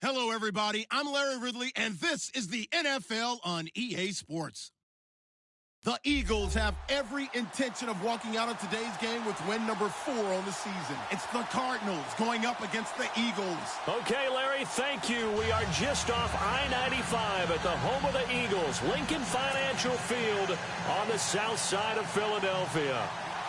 Hello, everybody. I'm Larry Ridley, and this is the NFL on EA Sports. The Eagles have every intention of walking out of today's game with win number 4 on the season. It's the Cardinals going up against the Eagles. Okay, Larry, thank you. We are just off I-95 at the home of the Eagles, Lincoln Financial Field on the south side of Philadelphia.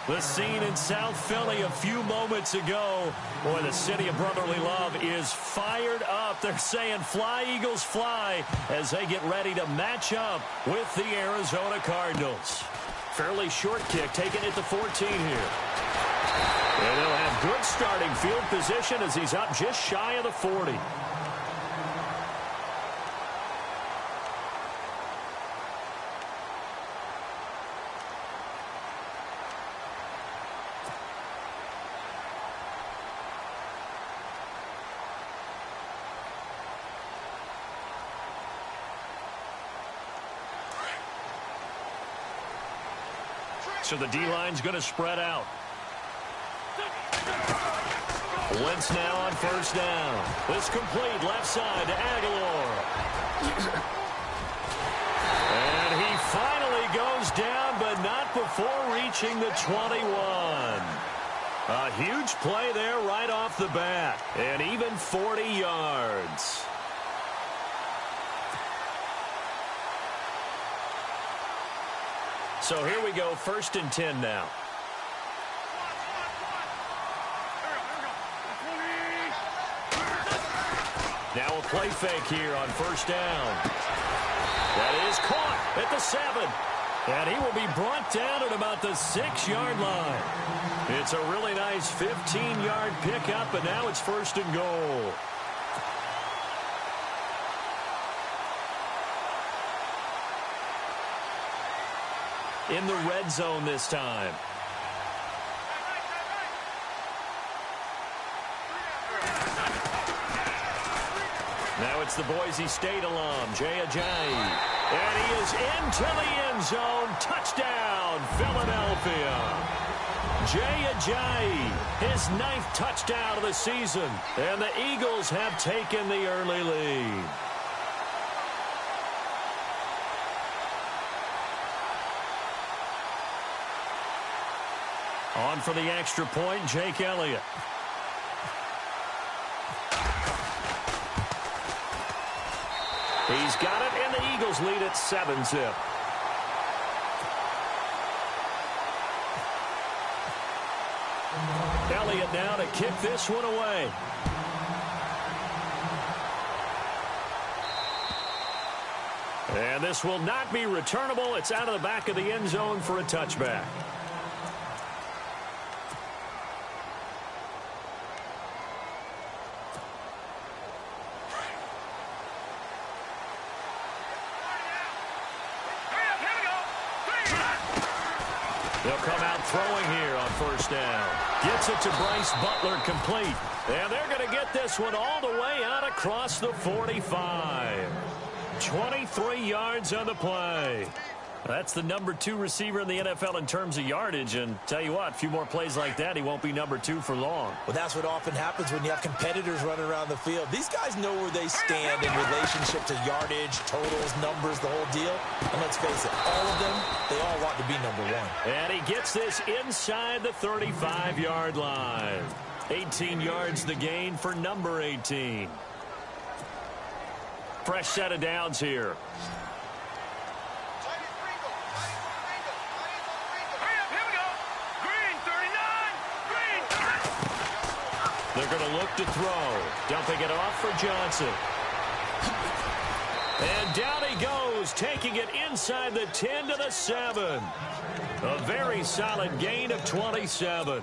The scene in South Philly a few moments ago. Boy, the city of brotherly love is fired up. They're saying, fly, Eagles, fly, as they get ready to match up with the Arizona Cardinals. Fairly short kick, taken at the 14 here. And they'll have good starting field position as he's up just shy of the 40. So the D-line's going to spread out. Wentz now on first down. This complete left side to Aguilar. And he finally goes down, but not before reaching the 21. A huge play there right off the bat. And even 40 yards. So here we go, 1st and 10 now. Now a play fake here on first down. That is caught at the 7. And he will be brought down at about the 6-yard line. It's a really nice 15-yard pickup, and now it's 1st and goal. In the red zone this time. Now it's the Boise State alum, Jay Ajayi. And he is into the end zone. Touchdown, Philadelphia. Jay Ajayi, his 9th touchdown of the season. And the Eagles have taken the early lead. On for the extra point, Jake Elliott. He's got it, and the Eagles lead at 7-zip. Elliott now to kick this one away. And this will not be returnable. It's out of the back of the end zone for a touchback. They'll come out throwing here on first down. Gets it to Bryce Butler, complete. And they're going to get this one all the way out across the 45. 23 yards on the play. That's the number 2 receiver in the NFL in terms of yardage. And tell you what, a few more plays like that, he won't be number 2 for long. Well, that's what often happens when you have competitors running around the field. These guys know where they stand in relationship to yardage, totals, numbers, the whole deal. And let's face it, all of them, they all want to be number 1. And he gets this inside the 35-yard line. 18 yards the gain for number 18. Fresh set of downs here. They're going to look to throw. Dumping it off for Johnson. And down he goes, taking it inside the 10 to the 7. A very solid gain of 27.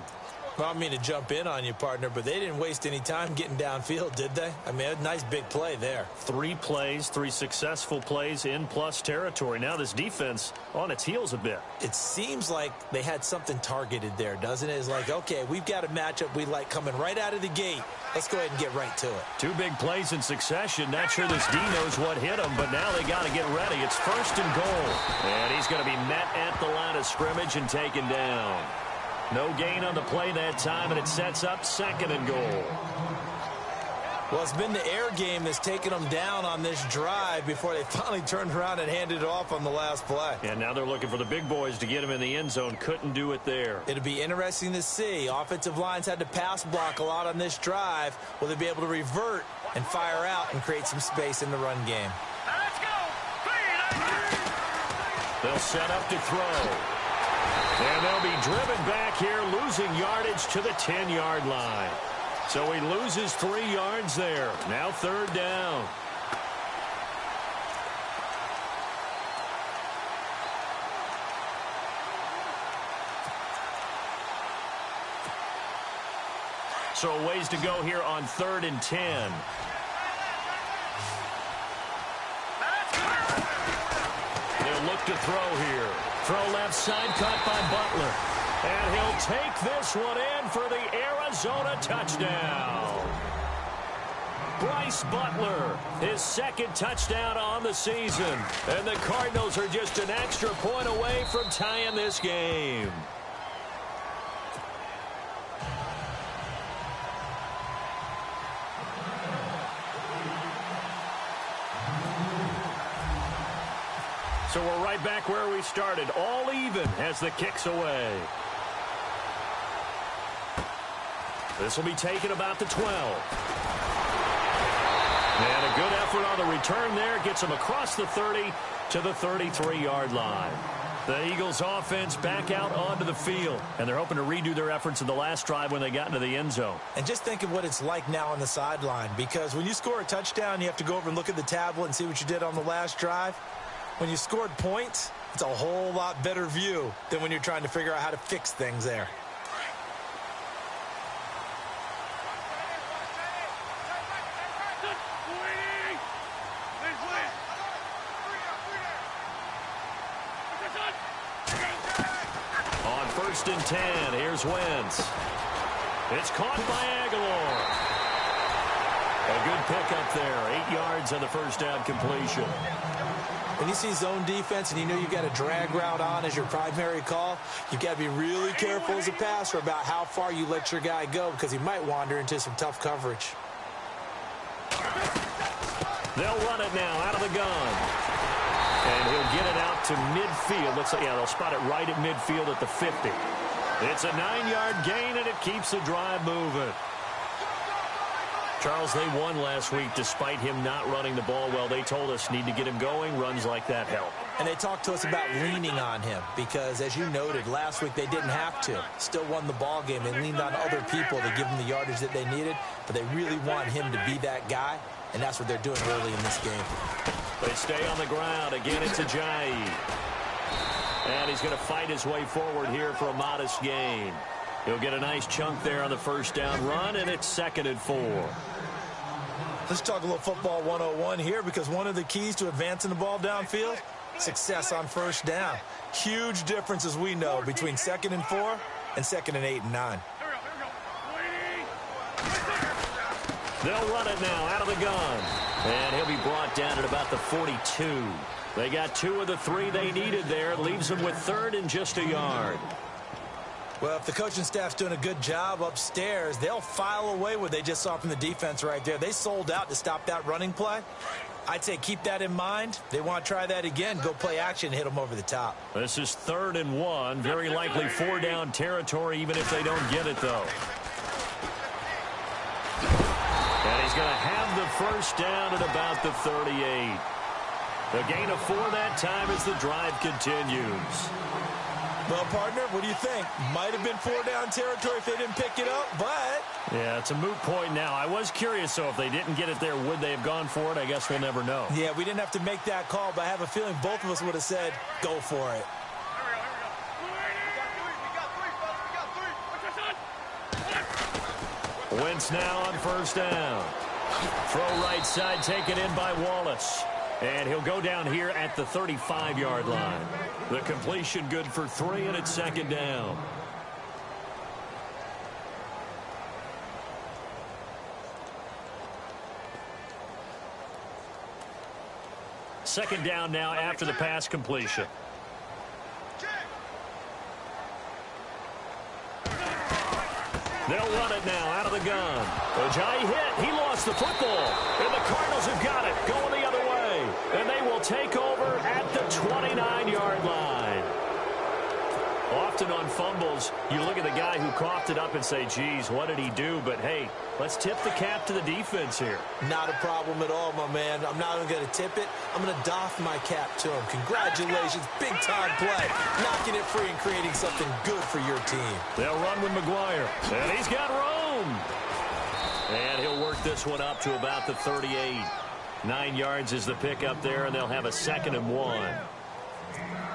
Well, I mean to jump in on you, partner, but they didn't waste any time getting downfield, did they? I mean, a nice big play there. 3 plays, 3 successful plays in plus territory. Now this defense on its heels a bit. It seems like they had something targeted there, doesn't it? It's like, okay, we've got a matchup we like coming right out of the gate. Let's go ahead and get right to it. 2 big plays in succession. Not sure this D knows what hit him, but now they got to get ready. It's 1st and goal. And he's going to be met at the line of scrimmage and taken down. No gain on the play that time, and it sets up 2nd and goal. Well, it's been the air game that's taken them down on this drive before they finally turned around and handed it off on the last play. And now they're looking for the big boys to get him in the end zone. Couldn't do it there. It'll be interesting to see. Offensive lines had to pass block a lot on this drive. Will they be able to revert and fire out and create some space in the run game? Let's go. They'll set up to throw. And they'll be driven back here, losing yardage to the 10-yard line. So he loses 3 yards there. Now 3rd down. So a ways to go here on 3rd and 10. They'll look to throw here. Throw left side, caught by Butler. And he'll take this one in for the Arizona touchdown. Bryce Butler, his 2nd touchdown on the season. And the Cardinals are just an extra point away from tying this game. So we're right back where we started, all even as the kick's away. This will be taken about the 12. And a good effort on the return there. Gets him across the 30 to the 33-yard line. The Eagles offense back out onto the field. And they're hoping to redo their efforts in the last drive when they got into the end zone. And just think of what it's like now on the sideline. Because when you score a touchdown, you have to go over and look at the tablet and see what you did on the last drive. When you scored points, it's a whole lot better view than when you're trying to figure out how to fix things there. On 1st and 10, here's Wentz. It's caught by Aguilar. A good pickup there. 8 yards on the first down completion. When you see zone defense and you know you've got a drag route on as your primary call, you've got to be really careful as a passer about how far you let your guy go because he might wander into some tough coverage. They'll run it now out of the gun. And he'll get it out to midfield. Looks like, yeah, they'll spot it right at midfield at the 50. It's a 9-yard gain, and it keeps the drive moving. Charles, they won last week despite him not running the ball well. They told us need to get him going. Runs like that help. And they talked to us about leaning on him because, as you noted, last week they didn't have to. Still won the ball game. They leaned on other people to give them the yardage that they needed, but they really want him to be that guy, and that's what they're doing early in this game. They stay on the ground. Again, it's Ajayi. And he's going to fight his way forward here for a modest gain. He'll get a nice chunk there on the first down run, and it's 2nd and 4. Let's talk a little football 101 here because one of the keys to advancing the ball downfield, success on first down. Huge difference, as we know, between 2nd and 4 and 2nd and 8 and 9. They'll run it now out of the gun. And he'll be brought down at about the 42. They got 2 of the 3 they needed there. Leaves them with 3rd and just a yard. Well, if the coaching staff's doing a good job upstairs, they'll file away what they just saw from the defense right there. They sold out to stop that running play. I'd say keep that in mind. They want to try that again. Go play action and hit them over the top. This is 3rd and 1. Very likely 4-down territory, even if they don't get it, though. And he's going to have the first down at about the 38. The gain of 4 that time as the drive continues. Well, partner, what do you think? Might have been 4-down territory if they didn't pick it up, but... Yeah, it's a moot point now. I was curious, so if they didn't get it there, would they have gone for it? I guess we'll never know. Yeah, we didn't have to make that call, but I have a feeling both of us would have said, go for it. Wentz now on first down. Throw right side taken in by Wallace. And he'll go down here at the 35-yard line. The completion good for 3, and it's 2nd down. Second down now after the pass completion. They'll run it now out of the gun. Ajayi hit. He lost the football. And the Cardinals have got it going the other way. And they will take over at the 29-yard line. Often on fumbles, you look at the guy who coughed it up and say, geez, what did he do? But, hey, let's tip the cap to the defense here. Not a problem at all, my man. I'm not even going to tip it. I'm going to doff my cap to him. Congratulations. Big-time play. Knocking it free and creating something good for your team. They'll run with McGuire. And he's got room. And he'll work this one up to about the 38. 9 yards is the pickup there, and they'll have a 2nd and 1.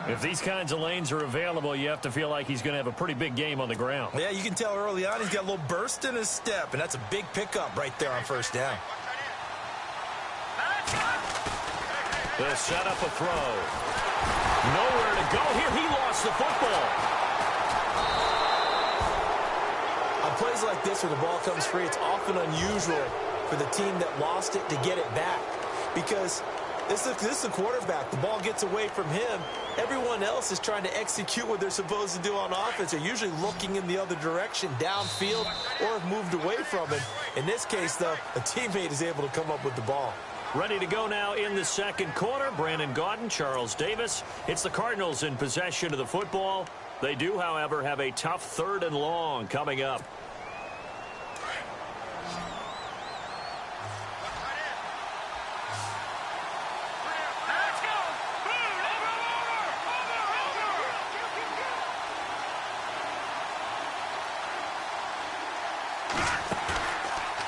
If these kinds of lanes are available, you have to feel like he's going to have a pretty big game on the ground. Yeah, you can tell early on he's got a little burst in his step, and that's a big pickup right there on first down. They'll set up a throw. Nowhere to go here. He lost the football. On plays like this where the ball comes free, it's often unusual for the team that lost it to get it back because this is a quarterback. The ball gets away from him. Everyone else is trying to execute what they're supposed to do on offense. They're usually looking in the other direction, downfield, or have moved away from him. In this case, though, a teammate is able to come up with the ball. Ready to go now in the second quarter. Brandon Gaudin, Charles Davis. It's the Cardinals in possession of the football. They do, however, have a tough 3rd and long coming up.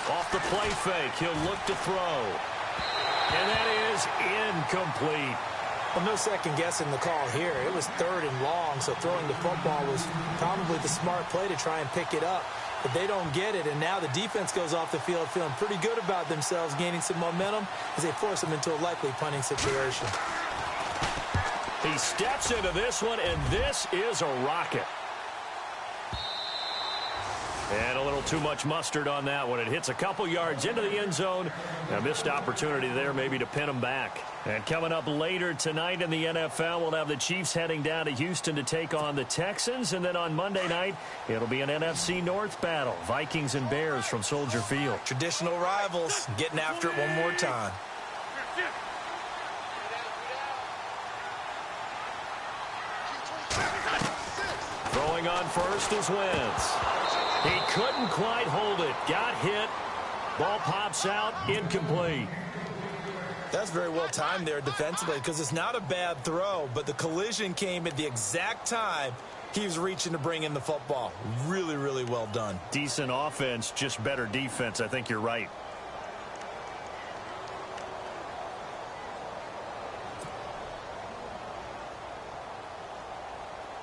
Off the play fake, he'll look to throw. And that is incomplete. Well, no second guessing the call here. It was 3rd and long, so throwing the football was probably the smart play to try and pick it up. But they don't get it, and now the defense goes off the field feeling pretty good about themselves, gaining some momentum as they force them into a likely punting situation. He steps into this one, and this is a rocket. And a little too much mustard on that one. It hits a couple yards into the end zone. A missed opportunity there maybe to pin them back. And coming up later tonight in the NFL, we'll have the Chiefs heading down to Houston to take on the Texans. And then on Monday night, it'll be an NFC North battle. Vikings and Bears from Soldier Field. Traditional rivals getting after it one more time. Throwing on first is Wentz. He couldn't quite hold it. Got hit. Ball pops out. Incomplete. That's very well timed there defensively because it's not a bad throw, but the collision came at the exact time he was reaching to bring in the football. Really, really well done. Decent offense, just better defense. I think you're right.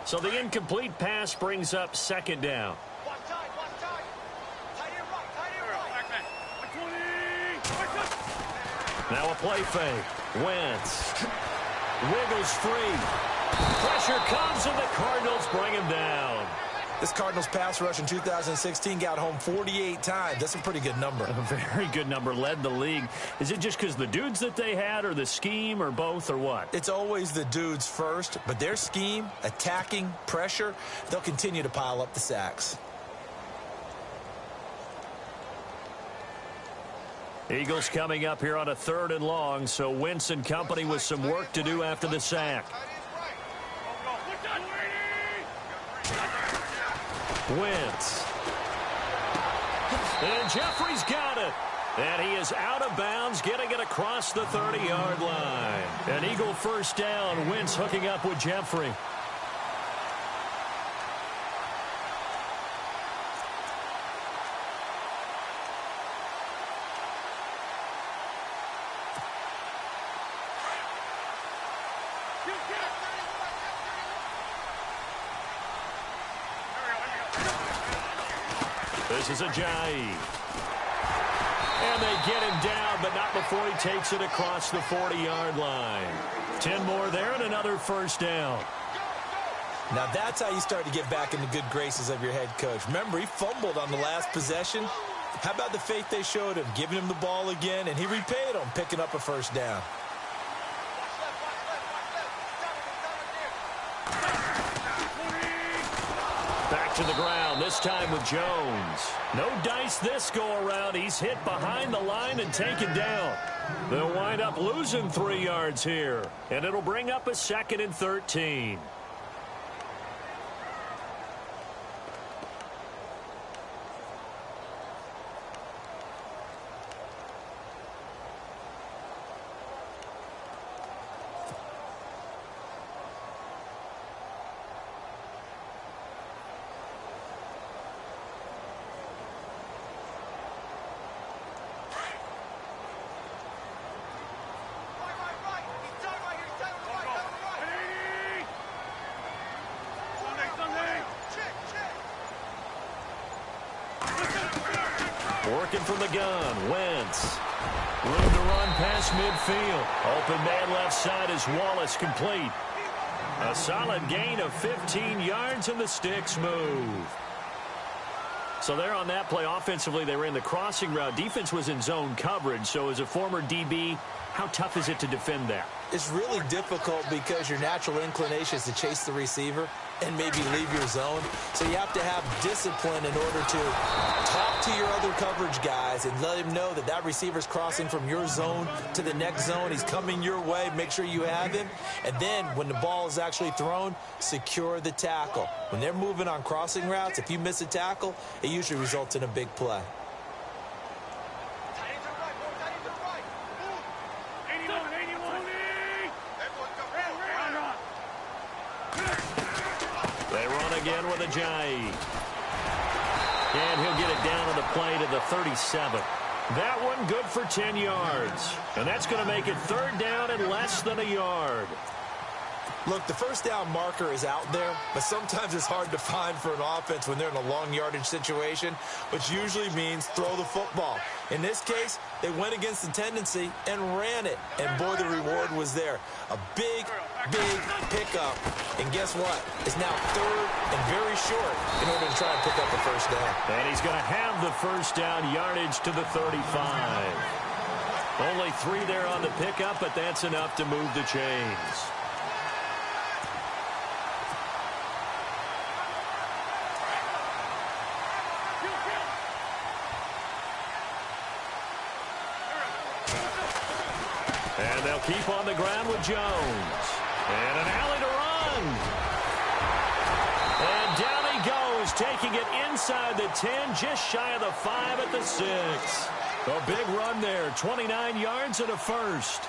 So the incomplete pass brings up 2nd down. Now a play fake. Wentz wiggles free. Pressure comes, and the Cardinals bring him down. This Cardinals pass rush in 2016 got home 48 times. That's a pretty good number. A very good number. Led the league. Is it just because the dudes that they had, or the scheme, or both, or what? It's always the dudes first, but their scheme, attacking, pressure, they'll continue to pile up the sacks. Eagles coming up here on a 3rd and long, so Wentz and company with some work to do after the sack. Wentz. And Jeffrey's got it. And he is out of bounds, getting it across the 30-yard line. An Eagle first down. Wentz hooking up with Jeffrey. This is Ajayi. And they get him down, but not before he takes it across the 40-yard line. 10 more there and another first down. Now that's how you start to get back in the good graces of your head coach. Remember, he fumbled on the last possession. How about the faith they showed him, giving him the ball again, and he repaid them, picking up a first down. Back back to the ground, this time with Jones. No dice this go-around. He's hit behind the line and taken down. They'll wind up losing 3 yards here, and it'll bring up a 2nd and 13. Working from the gun, Wentz. Room to run past midfield. Open man left side is Wallace, complete. A solid gain of 15 yards, and the sticks move. So there on that play, offensively, they ran the crossing route. Defense was in zone coverage, so as a former DB, how tough is it to defend that? It's really difficult because your natural inclination is to chase the receiver and maybe leave your zone. So you have to have discipline in order to talk to your other coverage guys and let him know that that receiver's crossing from your zone to the next zone. He's coming your way. Make sure you have him. And then when the ball is actually thrown, secure the tackle. When they're moving on crossing routes, if you miss a tackle, it usually results in a big play. Again with Ajayi. And he'll get it down on the play to the 37. That one good for 10 yards. And that's going to make it 3rd down and less than a yard. Look, the first down marker is out there, but sometimes it's hard to find for an offense when they're in a long yardage situation, which usually means throw the football. In this case, they went against the tendency and ran it. And, boy, the reward was there. A big, big pickup. And guess what? It's now 3rd and very short in order to try and pick up the first down. And he's going to have the first down, yardage to the 35. Only 3 there on the pickup, but that's enough to move the chains. And they'll keep on the ground with Jones. And an alley to run. And down he goes, taking it inside the 10, just shy of the 5 at the 6. A big run there, 29 yards and a first.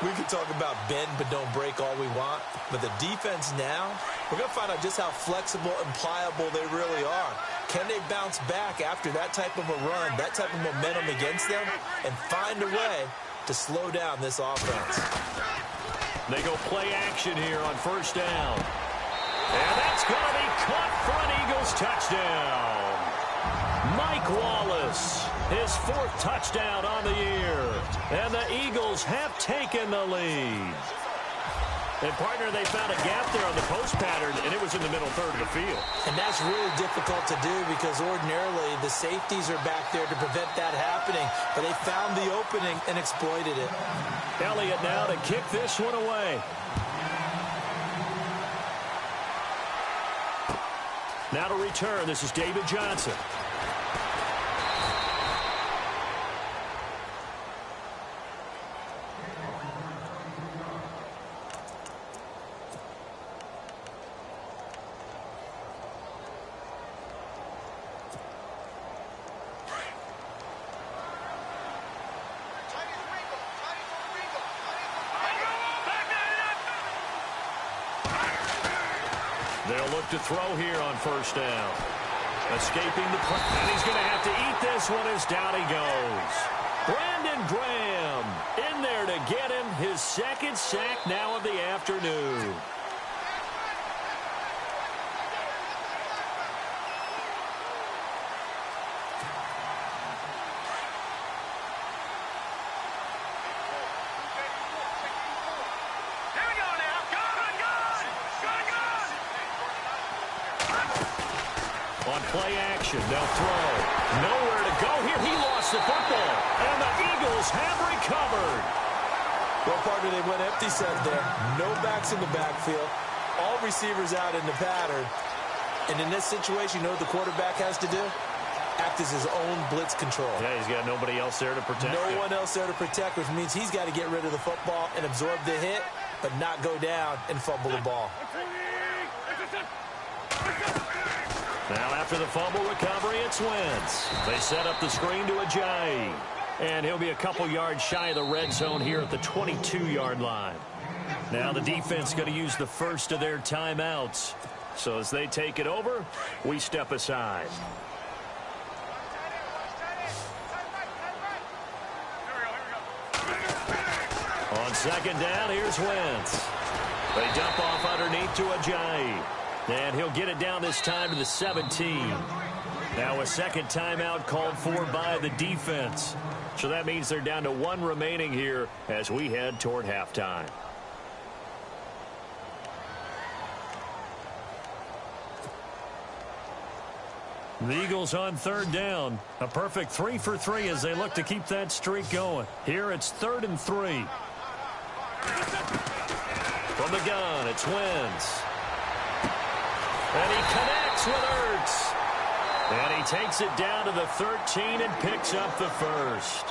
We can talk about bend but don't break all we want, but the defense now, we're going to find out just how flexible and pliable they really are. Can they bounce back after that type of a run, that type of momentum against them, and find a way to slow down this offense? They go play action here on first down. And that's going to be caught for an Eagles touchdown. Mike Wallace, his 4th touchdown on the year. And the Eagles have taken the lead. And, partner, they found a gap there on the post pattern, and it was in the middle 3rd of the field. And that's really difficult to do because ordinarily the safeties are back there to prevent that happening. But they found the opening and exploited it. Elliott now to kick this one away. Now to return, this is David Johnson. They'll look to throw here on first down. Escaping the play. And he's going to have to eat this one as down he goes. Brandon Graham in there to get him his 2nd sack now of the afternoon. On play action, they'll throw. Nowhere to go here. He lost the football. And the Eagles have recovered. Well, partner, they went empty set there. No backs in the backfield. All receivers out in the pattern. And in this situation, you know what the quarterback has to do? Act as his own blitz control. Yeah, he's got nobody else there to protect him. No one else there to protect, which means he's got to get rid of the football and absorb the hit, but not go down and fumble the ball. Now after the fumble recovery, it's Wentz. They set up the screen to Ajayi. And he'll be a couple yards shy of the red zone here at the 22-yard line. Now the defense going to use the first of their timeouts. So as they take it over, we step aside. On second down, here's Wentz. They dump off underneath to Ajayi. And he'll get it down this time to the 17. Now a second timeout called for by the defense. So that means they're down to one remaining here as we head toward halftime. The Eagles on third down. A perfect 3 for 3 as they look to keep that streak going. Here it's 3rd and 3. From the gun, it's Wentz. And he connects with Ertz. And he takes it down to the 13 and picks up the first.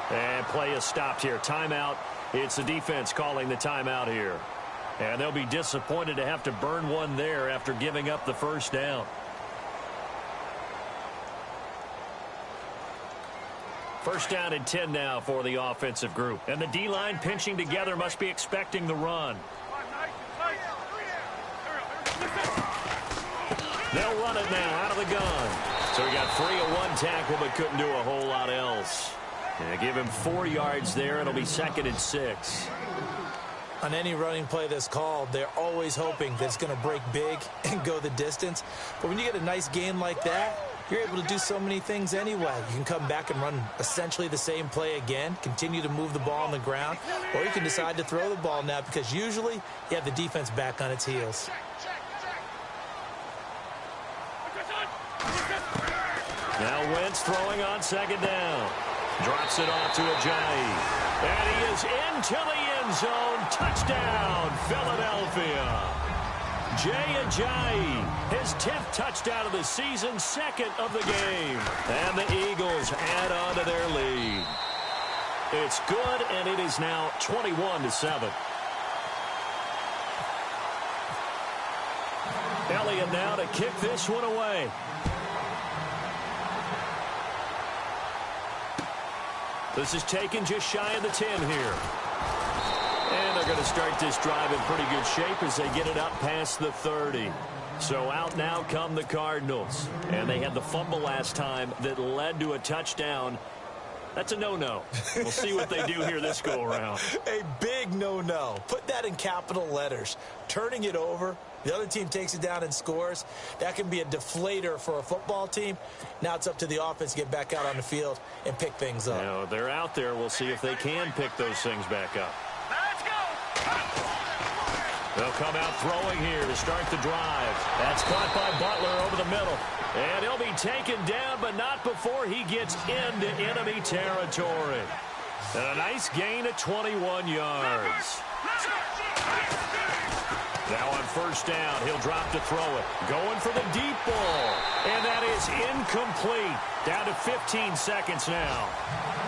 And play is stopped here. Timeout. It's the defense calling the timeout here. And they'll be disappointed to have to burn one there after giving up the first down. First down and 10 now for the offensive group. And the D-line pinching together must be expecting the run. They'll run it now out of the gun. So he got free of one tackle but couldn't do a whole lot else. And give him 4 yards there. It'll be 2nd and 6. On any running play that's called, they're always hoping that it's going to break big and go the distance. But when you get a nice gain like that, you're able to do so many things anyway. You can come back and run essentially the same play again, continue to move the ball on the ground, or you can decide to throw the ball now because usually you have the defense back on its heels. Now Wentz throwing on second down. Drops it off to Ajayi. And he is into the end zone. Touchdown, Philadelphia. Jay Ajayi, his 10th touchdown of the season, 2nd of the game. And the Eagles add on to their lead. It's good, and it is now 21-7. Elliott now to kick this one away. This is taken just shy of the 10 here. And they're going to start this drive in pretty good shape as they get it up past the 30. So out now come the Cardinals. And they had the fumble last time that led to a touchdown. That's a no-no. We'll see what they do here this go-around. A big no-no. Put that in capital letters. Turning it over, the other team takes it down and scores. That can be a deflator for a football team. Now it's up to the offense to get back out on the field and pick things up. Now, they're out there. We'll see if they can pick those things back up. Let's go! They'll come out throwing here to start the drive. That's caught by Butler over the middle. And he'll be taken down, but not before he gets into enemy territory. And a nice gain of 21 yards. Now on first down, he'll drop to throw it. Going for the deep ball. And that is incomplete. Down to 15 seconds now.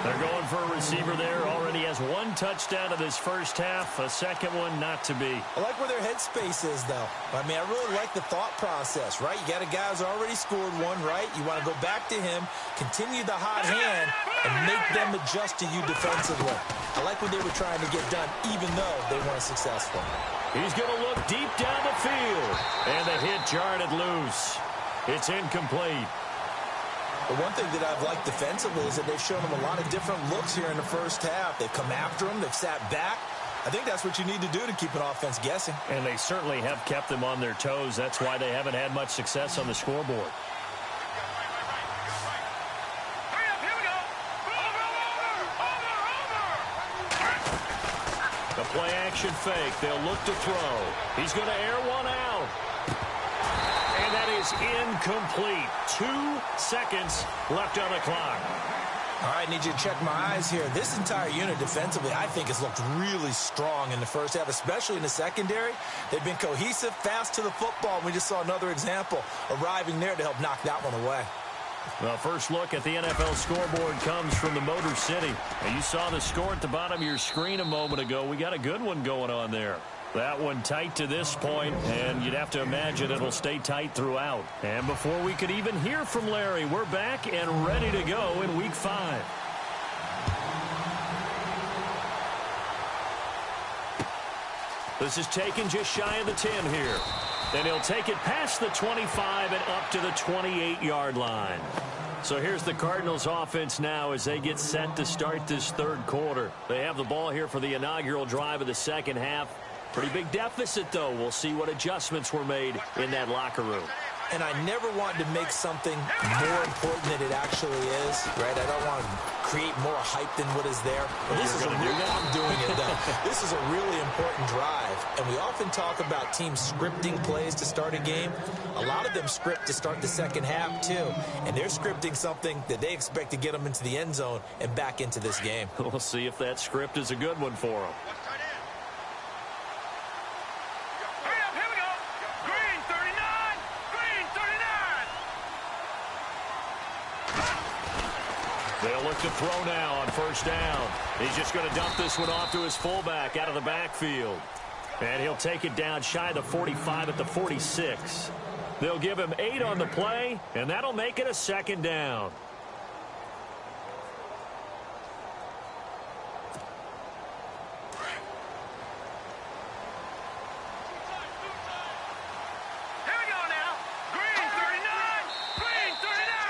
They're going for a receiver there. Already has 1 touchdown in this first half. A second one not to be. I like where their headspace is, though. I mean, I really like the thought process, right? You got a guy who's already scored one, right? You want to go back to him, continue the hot hand, and make them adjust to you defensively. I like what they were trying to get done, even though they weren't successful. He's going to look deep down the field. And the hit jarred it loose. It's incomplete. The one thing that I've liked defensively is that they've shown them a lot of different looks here in the first half. They've come after them. They've sat back. I think that's what you need to do to keep an offense guessing. And they certainly have kept them on their toes. That's why they haven't had much success on the scoreboard. The play-action fake. They'll look to throw. He's going to air one out. And that is incomplete. 2 seconds left on the clock. All right, need you to check my eyes here. This entire unit defensively, I think, has looked really strong in the first half, especially in the secondary. They've been cohesive, fast to the football. We just saw another example arriving there to help knock that one away. Well, first look at the NFL scoreboard comes from the Motor City. And you saw the score at the bottom of your screen a moment ago. We got a good one going on there. That one tight to this point, and you'd have to imagine it'll stay tight throughout. And before we could even hear from Larry, we're back and ready to go in Week 5. This is taken just shy of the 10 here. And he'll take it past the 25 and up to the 28-yard line. So here's the Cardinals offense now as they get set to start this third quarter. They have the ball here for the inaugural drive of the second half. Pretty big deficit, though. We'll see what adjustments were made in that locker room. And I never wanted to make something more important than it actually is, right? I don't want to create more hype than what is there. But this is I'm doing it, though. This is a really important drive. And we often talk about teams scripting plays to start a game. A lot of them script to start the second half, too. And they're scripting something that they expect to get them into the end zone and back into this game. We'll see if that script is a good one for them. They'll look to throw now on first down. He's just going to dump this one off to his fullback out of the backfield. And he'll take it down shy of the 45 at the 46. They'll give him 8 on the play, and that'll make it a second down.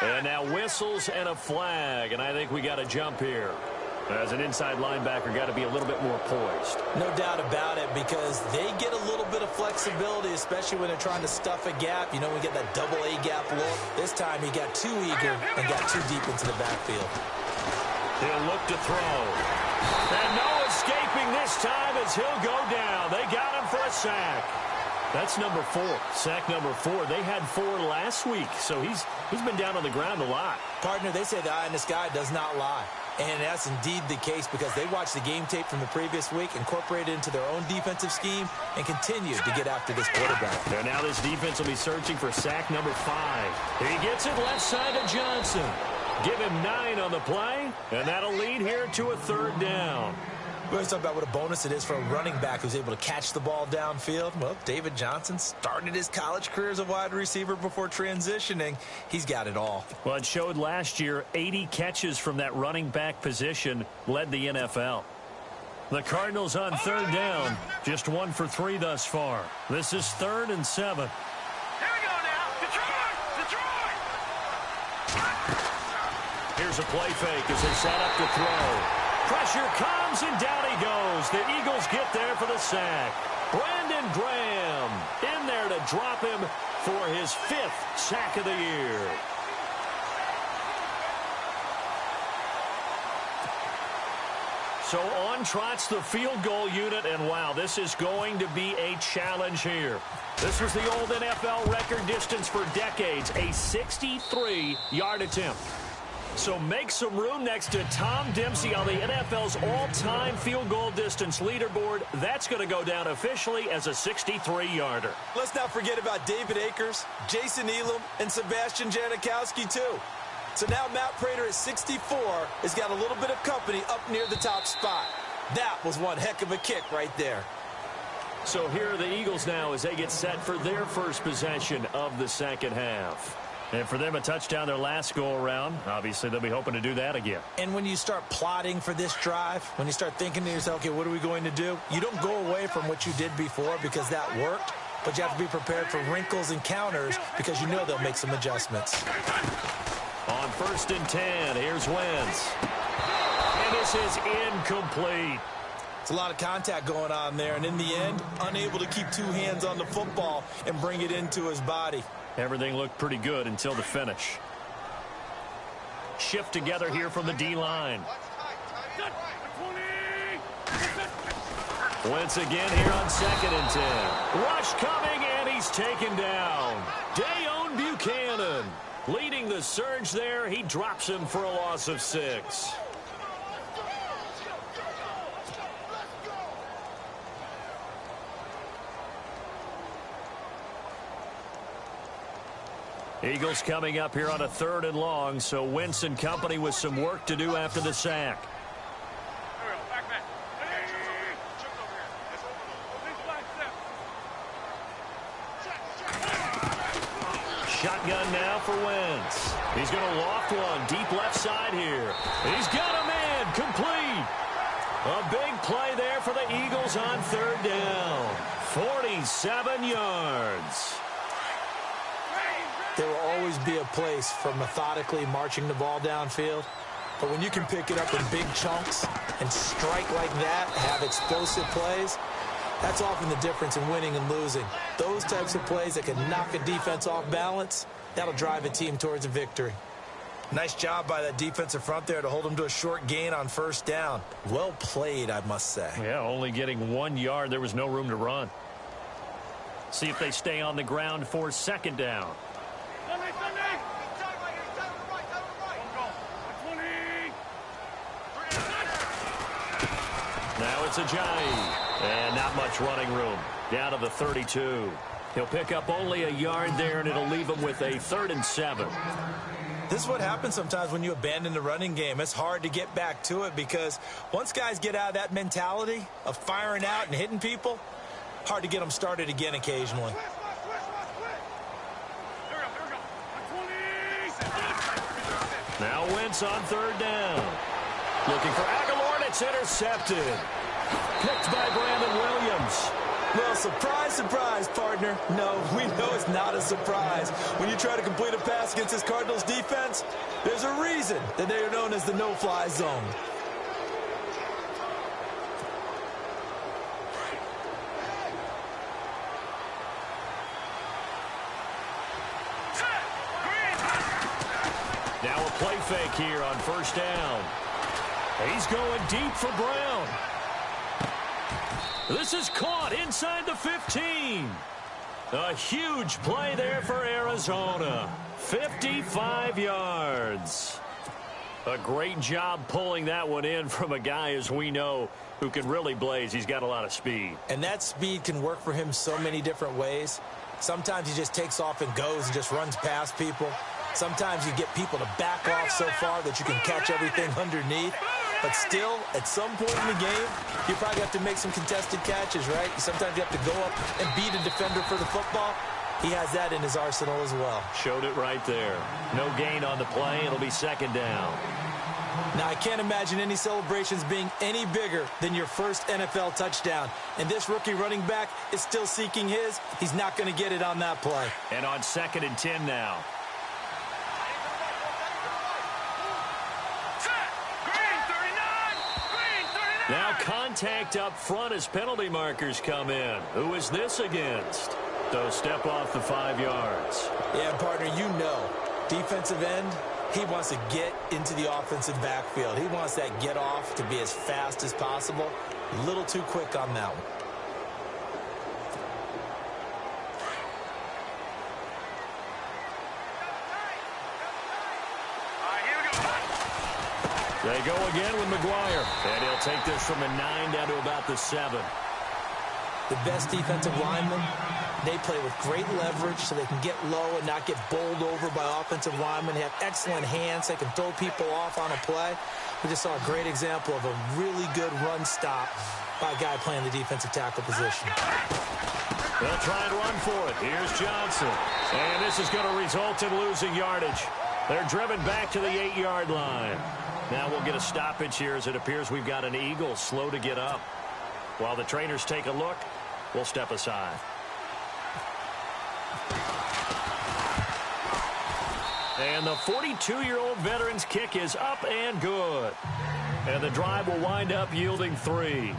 And now whistles and a flag, and I think we got to jump here. As an inside linebacker, got to be a little bit more poised. No doubt about it, because they get a little bit of flexibility, especially when they're trying to stuff a gap. You know, we get that double A gap look. This time he got too eager and got too deep into the backfield. He'll look to throw. And no escaping this time as he'll go down. They got him for a sack. That's number 4. Sack number 4. They had 4 last week, so he's been down on the ground a lot. Partner, they say the eye in the sky does not lie. And that's indeed the case because they watched the game tape from the previous week, incorporated it into their own defensive scheme, and continue to get after this quarterback. And now this defense will be searching for sack number 5. He gets it left side to Johnson. Give him 9 on the play, and that'll lead here to a third down. We always talk about what a bonus it is for a running back who's able to catch the ball downfield. Well, David Johnson started his college career as a wide receiver before transitioning. He's got it all. Well, it showed last year 80 catches from that running back position led the NFL. The Cardinals on third down, just 1 for 3 thus far. This is 3rd and 7. Here we go now. Detroit! Here's a play fake as they set up to throw. Pressure comes, and down he goes. The Eagles get there for the sack. Brandon Graham in there to drop him for his 5th sack of the year. So on trots the field goal unit, and wow, this is going to be a challenge here. This was the old NFL record distance for decades, a 63-yard attempt. So make some room next to Tom Dempsey on the NFL's all-time field goal distance leaderboard. That's going to go down officially as a 63-yarder. Let's not forget about David Akers, Jason Elam, and Sebastian Janikowski, too. So now Matt Prater at 64 has got a little bit of company up near the top spot. That was one heck of a kick right there. So here are the Eagles now as they get set for their first possession of the second half. And for them, a touchdown their last go-around. Obviously, they'll be hoping to do that again. And when you start plotting for this drive, when you start thinking to yourself, okay, what are we going to do? You don't go away from what you did before because that worked, but you have to be prepared for wrinkles and counters because you know they'll make some adjustments. On 1st and 10, here's Wentz. And this is incomplete. It's a lot of contact going on there, and in the end, unable to keep 2 hands on the football and bring it into his body. Everything looked pretty good until the finish. Shift together here from the D-line. Wentz again here on 2nd and 10. Rush coming, and he's taken down. Dayon Buchanan. Leading the surge there, he drops him for a loss of 6. Eagles coming up here on a 3rd and long, so Wentz and company with some work to do after the sack. Shotgun now for Wentz. He's going to loft one deep left side here. He's got a man complete. A big play there for the Eagles on 3rd down. 47 yards. There will always be a place for methodically marching the ball downfield. But when you can pick it up in big chunks and strike like that, have explosive plays, that's often the difference in winning and losing. Those types of plays that can knock a defense off balance, that'll drive a team towards a victory. Nice job by that defensive front there to hold them to a short gain on 1st down. Well played, I must say. Yeah, only getting 1 yard. There was no room to run. See if they stay on the ground for 2nd down. Now it's Ajayi. And not much running room. Down to the 32. He'll pick up only a yard there, and it'll leave him with a 3rd and 7. This is what happens sometimes when you abandon the running game. It's hard to get back to it because once guys get out of that mentality of firing out and hitting people, hard to get them started again occasionally. Now Wentz on 3rd down. Looking for Aguilar, and it's intercepted. Picked by Brandon Williams. Well, surprise, surprise, partner. No, we know it's not a surprise. When you try to complete a pass against this Cardinals defense, there's a reason that they are known as the no-fly zone. Now a play fake here on 1st down. He's going deep for Brown. This is caught inside the 15. A huge play there for Arizona. 55 yards. A great job pulling that one in from a guy, as we know, who can really blaze. He's got a lot of speed. And that speed can work for him so many different ways. Sometimes he just takes off and goes and just runs past people. Sometimes you get people to back off so far that you can catch everything underneath. But still, at some point in the game, you probably have to make some contested catches, right? Sometimes you have to go up and beat a defender for the football. He has that in his arsenal as well. Showed it right there. No gain on the play. It'll be 2nd down. Now, I can't imagine any celebrations being any bigger than your first NFL touchdown. And this rookie running back is still seeking his. He's not going to get it on that play. And on 2nd and 10 now. Now contact up front as penalty markers come in. Who is this against? So step off the 5 yards. Yeah, partner, you know, defensive end, he wants to get into the offensive backfield. He wants that get off to be as fast as possible. A little too quick on that one. They go again with McGuire. And he'll take this from the 9 down to about the 7. The best defensive linemen, they play with great leverage so they can get low and not get bowled over by offensive linemen. They have excellent hands. They can throw people off on a play. We just saw a great example of a really good run stop by a guy playing the defensive tackle position. They'll try and run for it. Here's Johnson. And this is going to result in losing yardage. They're driven back to the 8-yard line. Now we'll get a stoppage here as it appears we've got an Eagle slow to get up. While the trainers take a look, we'll step aside. And the 42-year-old veteran's kick is up and good. And the drive will wind up yielding 3.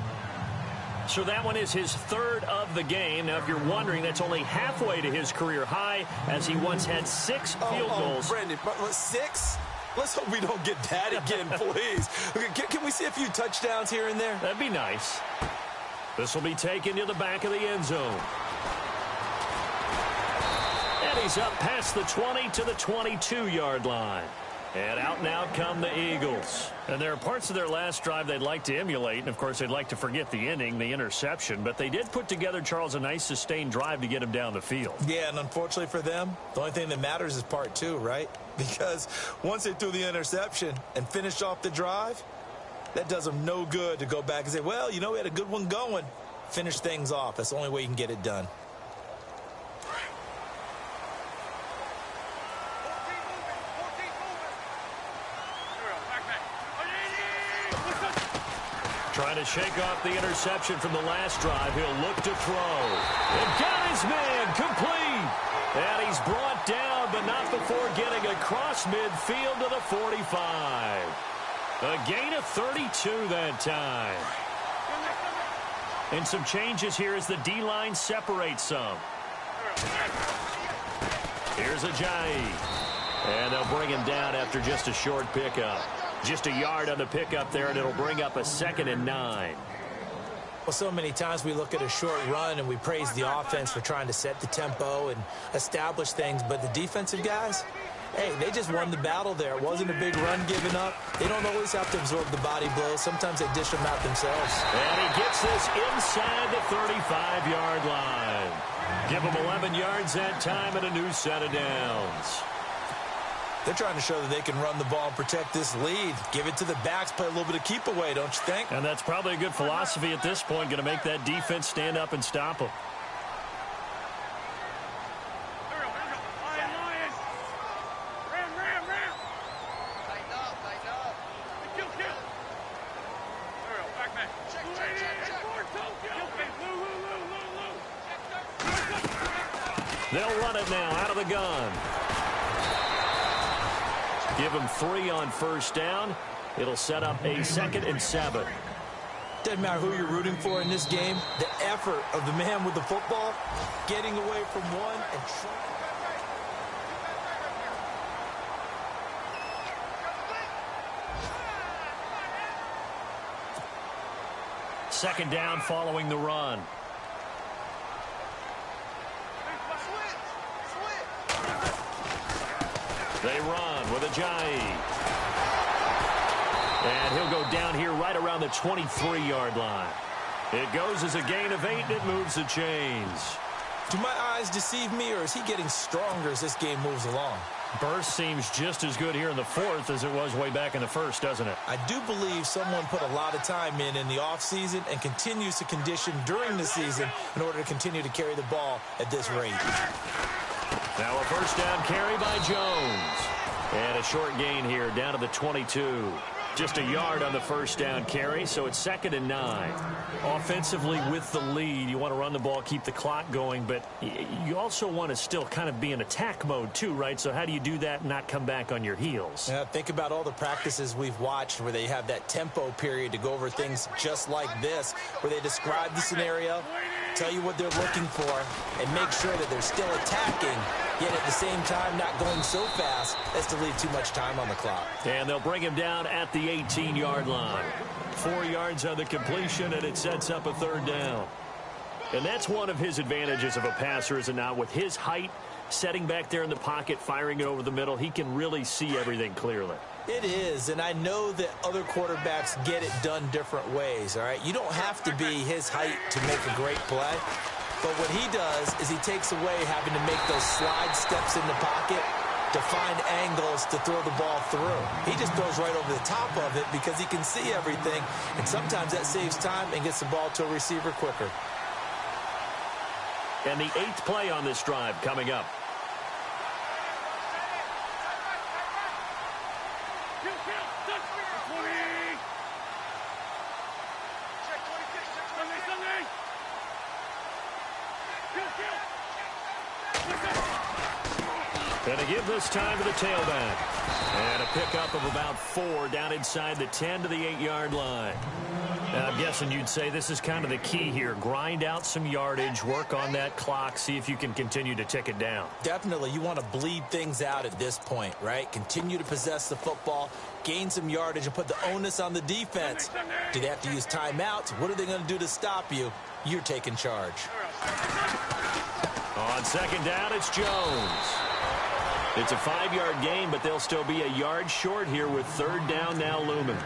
So that one is his 3rd of the game. Now, if you're wondering, that's only halfway to his career high, as he once had 6 field goals. Brandon, 6? Let's hope we don't get that again, please. Can we see a few touchdowns here and there? That'd be nice. This will be taken to the back of the end zone. And he's up past the 20 to the 22-yard line. And out now come the Eagles. And there are parts of their last drive they'd like to emulate. And, of course, they'd like to forget the inning, the interception. But they did put together, Charles, a nice sustained drive to get him down the field. Yeah, and unfortunately for them, the only thing that matters is part two, right? Because once they threw the interception and finished off the drive, that does them no good to go back and say, well, you know, we had a good one going. Finish things off. That's the only way you can get it done. Trying to shake off the interception from the last drive. He'll look to throw. And got his man complete. And he's brought down, but not before getting across midfield to the 45. A gain of 32 that time. And some changes here as the D-line separates some. Here's Ajayi. And they'll bring him down after just a short pickup. Just a yard on the pickup there, and it'll bring up a 2nd and 9. Well, so many times we look at a short run and we praise the offense for trying to set the tempo and establish things, but the defensive guys, hey, they just won the battle there. It wasn't a big run given up. They don't always have to absorb the body blows. Sometimes they dish them out themselves. And he gets this inside the 35-yard line. Give him 11 yards that time and a new set of downs. They're trying to show that they can run the ball and protect this lead. Give it to the backs, play a little bit of keep away, don't you think? And that's probably a good philosophy at this point, going to make that defense stand up and stop them. They'll run it now out of the gun. Give him 3 on first down. It'll set up a 2nd and 7. Doesn't matter who you're rooting for in this game. The effort of the man with the football, getting away from one and trying. Second down following the run. They run with Ajayi. And he'll go down here right around the 23-yard line. It goes as a gain of 8, and it moves the chains. Do my eyes deceive me, or is he getting stronger as this game moves along? Burst seems just as good here in the 4th as it was way back in the 1st, doesn't it? I do believe someone put a lot of time in the offseason and continues to condition during the season in order to continue to carry the ball at this rate. Now a first down carry by Jones. And a short gain here down to the 22. Just a yard on the first down carry, so it's 2nd and 9. Offensively with the lead, you want to run the ball, keep the clock going, but you also want to still kind of be in attack mode too, right? So how do you do that and not come back on your heels? Yeah, think about all the practices we've watched where they have that tempo period to go over things just like this, where they describe the scenario, tell you what they're looking for, and make sure that they're still attacking, yet at the same time not going so fast as to leave too much time on the clock. And they'll bring him down at the 18-yard line. 4 yards on the completion, and it sets up a 3rd down. And that's one of his advantages of a passer, is it not? With his height, setting back there in the pocket, firing it over the middle, he can really see everything clearly. It is, and I know that other quarterbacks get it done different ways, all right? You don't have to be his height to make a great play, but what he does is he takes away having to make those slide steps in the pocket to find angles to throw the ball through. He just throws right over the top of it because he can see everything, and sometimes that saves time and gets the ball to a receiver quicker. And the 8th play on this drive coming up. Going to give this time to the tailback. And a pickup of about 4 down inside the 10 to the 8-yard line. Now, I'm guessing you'd say this is kind of the key here. Grind out some yardage, work on that clock, see if you can continue to tick it down. Definitely. You want to bleed things out at this point, right? Continue to possess the football, gain some yardage, and put the onus on the defense. Do they have to use timeouts? What are they going to do to stop you? You're taking charge. On second down, it's Jones. It's a 5-yard gain, but they'll still be a yard short here with third down now looming.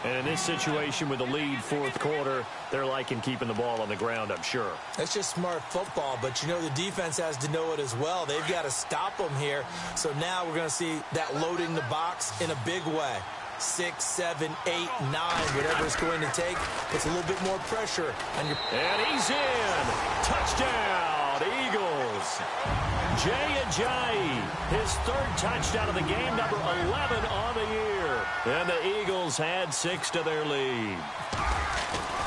And in this situation with the lead fourth quarter, they're liking keeping the ball on the ground, I'm sure. That's just smart football, but you know the defense has to know it as well. They've got to stop them here. So now we're going to see that loading the box in a big way. 6, 7, 8, 9, whatever it's going to take, puts a little bit more pressure on your... And he's in. Touchdown, Eagles. Jay Ajayi, his third touchdown of the game, number 11 on the year. And the Eagles add 6 to their lead.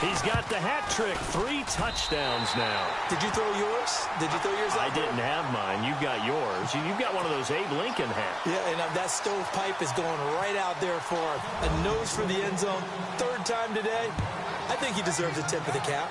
He's got the hat trick, 3 touchdowns now. Did you throw yours? Did you throw yours out? I didn't have mine. You've got yours. You've got one of those Abe Lincoln hats. Yeah, and that stovepipe is going right out there for a nose for the end zone. Third time today. I think he deserves a tip of the cap.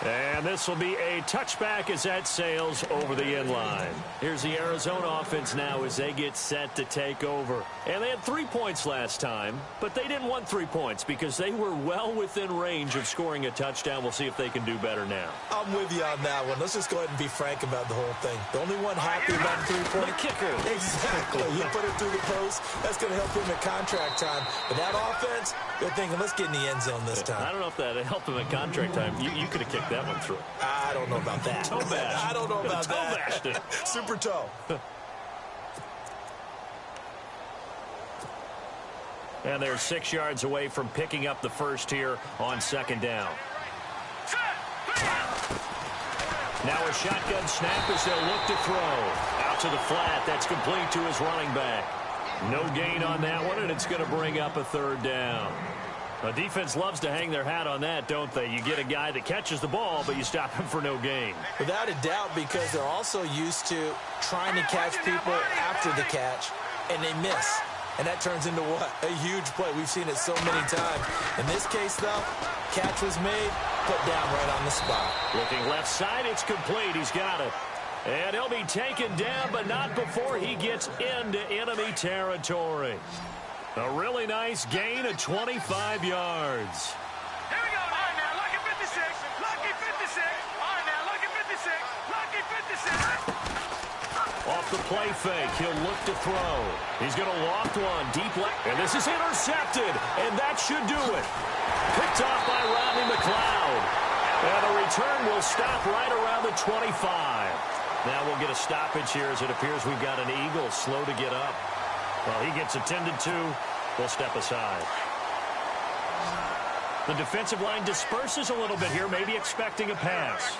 And this will be a touchback as that sails over the end line. Here's the Arizona offense now as they get set to take over. And they had 3 points last time, but they didn't want 3 points because they were well within range of scoring a touchdown. We'll see if they can do better now. I'm with you on that one. Let's just go ahead and be frank about the whole thing. The only one happy about the 3-point... The kicker. Exactly. You put it through the post. That's going to help him at contract time. But that offense, they're thinking, let's get in the end zone this time. I don't know if that helped him at contract time. You could have kicked that one through. I don't know about that. Toe bash. I don't know about toe that. Bashed it. Super toe. And they're 6 yards away from picking up the first here on second down. Now a shotgun snap as they'll look to throw. Out to the flat. That's complete to his running back. No gain on that one, and it's going to bring up a third down. The defense loves to hang their hat on that, don't they? You get a guy that catches the ball, but you stop him for no gain. Without a doubt, because they're also used to trying to catch people after the catch, and they miss. And that turns into what? A huge play. We've seen it so many times. In this case, though, catch was made, put down right on the spot. Looking left side, it's complete. He's got it. And he'll be taken down, but not before he gets into enemy territory. A really nice gain of 25 yards. Here we go. All right, now, lucky 56. Lucky 56. All right, now, lucky 56. Lucky 56. Off the play fake, he'll look to throw. He's going to loft one deep left. And this is intercepted, and that should do it. Picked off by Rodney McLeod. And the return will stop right around the 25. Now we'll get a stoppage here as it appears we've got an Eagle slow to get up. Well, he gets attended to. We'll step aside. The defensive line disperses a little bit here, maybe expecting a pass.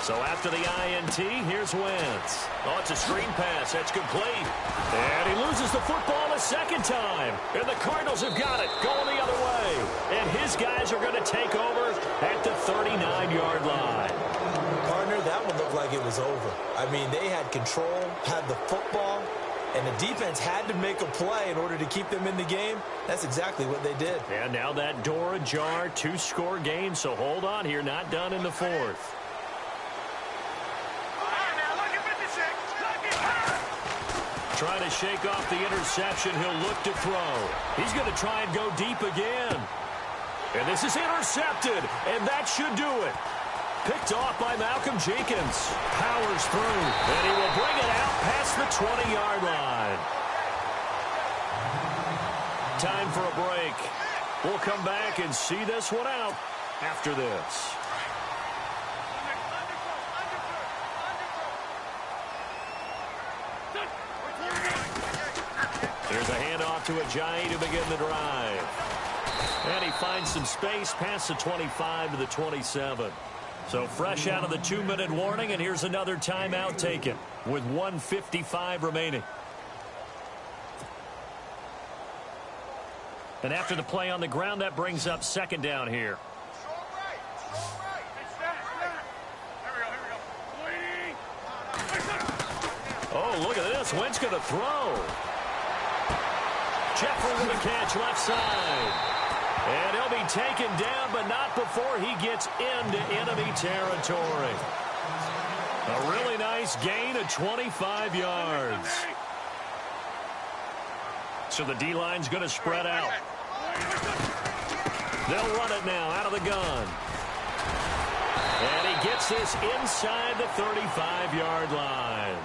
So after the INT, here's Wentz. Oh, it's a screen pass. That's complete. And he loses the football a second time. And the Cardinals have got it, going the other way. And his guys are going to take over at the 39-yard line. Partner, that one looked like it was over. I mean, they had control, had the football, and the defense had to make a play in order to keep them in the game. That's exactly what they did. And now that door ajar, 2-score game. So hold on here, not done in the fourth. Trying to shake off the interception. He'll look to throw. He's going to try and go deep again. And this is intercepted, and that should do it. Picked off by Malcolm Jenkins. Powers through, and he will bring it out past the 20-yard line. Time for a break. We'll come back and see this one out after this. Here's a handoff to Ajayi to begin the drive. And he finds some space past the 25 to the 27. So fresh out of the 2-minute warning, and here's another timeout taken with 1:55 remaining. And after the play on the ground, that brings up second down here. Oh, look at this. Wentz going to throw. Jeffrey with a catch left side. And he'll be taken down, but not before he gets into enemy territory. A really nice gain of 25 yards. So the D-line's going to spread out. They'll run it now out of the gun. And he gets this inside the 35-yard line.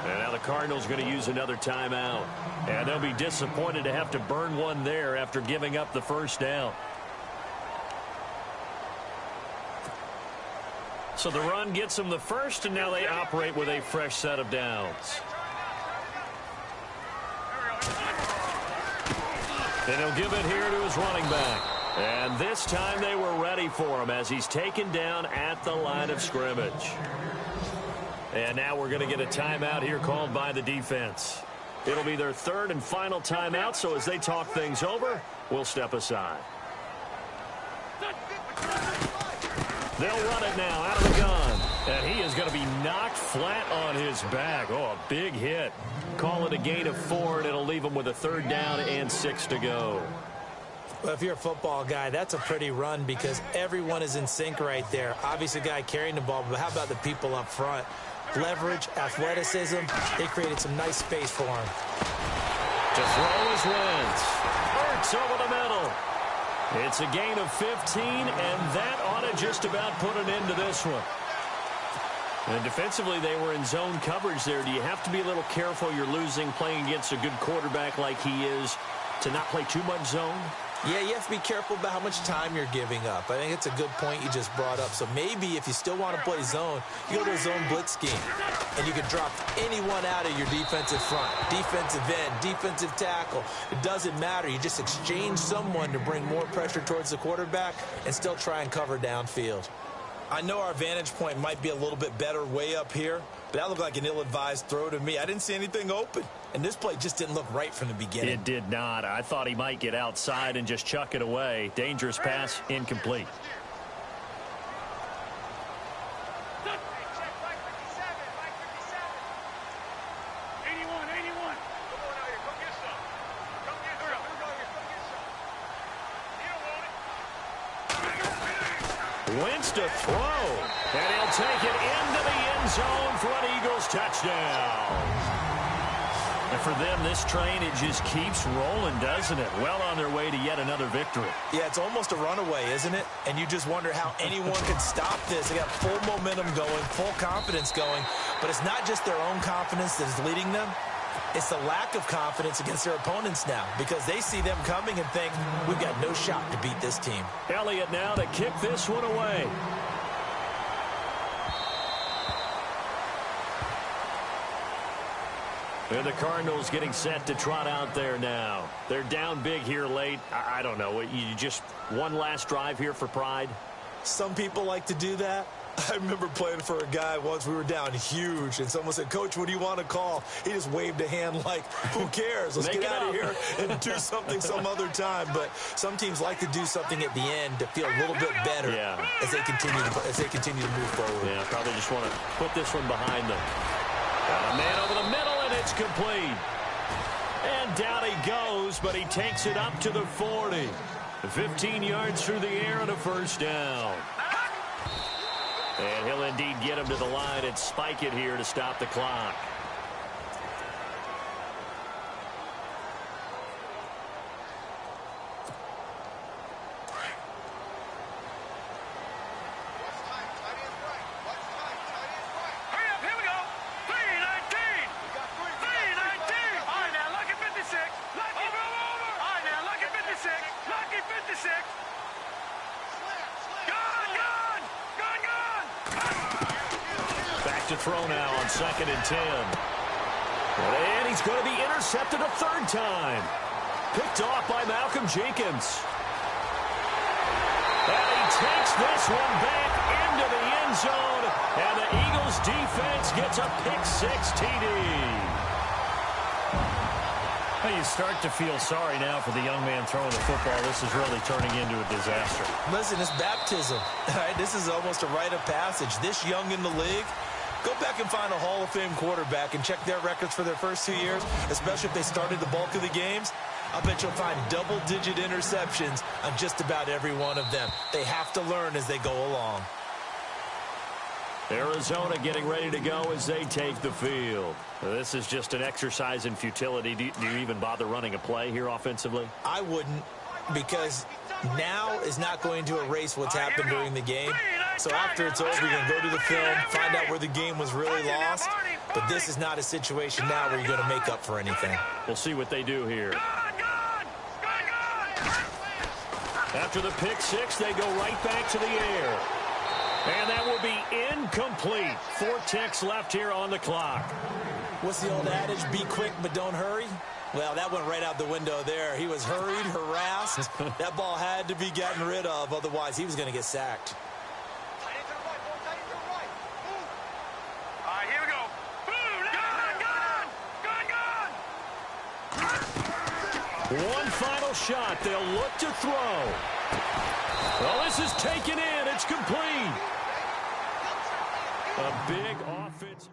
And now the Cardinals going to use another timeout. And they'll be disappointed to have to burn one there after giving up the first down. So the run gets them the first, and now they operate with a fresh set of downs. And he'll give it here to his running back. And this time they were ready for him as he's taken down at the line of scrimmage. And now we're going to get a timeout here called by the defense. It'll be their third and final timeout, so as they talk things over, we'll step aside. They'll run it now out of the gun. And he is going to be knocked flat on his back. Oh, a big hit. Call it a gain of 4, and it'll leave him with a third down and 6 to go. Well, if you're a football guy, that's a pretty run because everyone is in sync right there. Obviously, the guy carrying the ball, but how about the people up front? Leverage, athleticism, they created some nice space for him. To throw is Wentz. Hurts over the middle. It's a gain of 15, and that ought to just about put an end to this one. And defensively, they were in zone coverage there. Do you have to be a little careful? You're losing playing against a good quarterback like he is to not play too much zone? Yeah, you have to be careful about how much time you're giving up. I think it's a good point you just brought up. So maybe if you still want to play zone, you go to a zone blitz scheme. And you can drop anyone out of your defensive front. Defensive end, defensive tackle. It doesn't matter. You just exchange someone to bring more pressure towards the quarterback and still try and cover downfield. I know our vantage point might be a little bit better way up here, but that looked like an ill-advised throw to me. I didn't see anything open, and this play just didn't look right from the beginning. It did not. I thought he might get outside and just chuck it away. Dangerous pass, incomplete. Wentz to throw, and he'll take it into the end zone for an Eagles touchdown. And for them, this train, it just keeps rolling, doesn't it? Well on their way to yet another victory. Yeah, it's almost a runaway, isn't it? And you just wonder how anyone could stop this. They got full momentum going, full confidence going, but it's not just their own confidence that is leading them. It's the lack of confidence against their opponents now because they see them coming and think, we've got no shot to beat this team. Elliott now to kick this one away. And the Cardinals getting set to trot out there now. They're down big here late. I don't know. You just one last drive here for pride? Some people like to do that. I remember playing for a guy once. We were down huge, and someone said, Coach, what do you want to call? He just waved a hand like, who cares? Let's get out of here and do something some other time. But some teams like to do something at the end to feel a little bit better as they continue to move forward. Yeah, probably just want to put this one behind them. Got a man over the middle, and it's complete. And down he goes, but he takes it up to the 40. 15 yards through the air and a first down. And he'll indeed get him to the line and spike it here to stop the clock. To throw now on 2nd and 10. And he's going to be intercepted a third time. Picked off by Malcolm Jenkins. And he takes this one back into the end zone. And the Eagles defense gets a pick-6 TD. Well, you start to feel sorry now for the young man throwing the football. This is really turning into a disaster. Listen, it's baptism. All right, this is almost a rite of passage. This young in the league, go back and find a Hall of Fame quarterback and check their records for their first 2 years, especially if they started the bulk of the games. I bet you'll find double-digit interceptions on just about every one of them. They have to learn as they go along. Arizona getting ready to go as they take the field. This is just an exercise in futility. Do you even bother running a play here offensively? I wouldn't, because now is not going to erase what's happened during the game. So after it's over, you're going to go to the film, find out where the game was really lost. But this is not a situation now where you're going to make up for anything. We'll see what they do here. After the pick six, they go right back to the air. And that will be incomplete. 4 ticks left here on the clock. What's the old adage? Be quick, but don't hurry. Well, that went right out the window there. He was hurried, harassed. That ball had to be gotten rid of. Otherwise, he was going to get sacked. All right, here we go. Gone! One final shot. They'll look to throw. Well, this is taken in. It's complete. A big offense.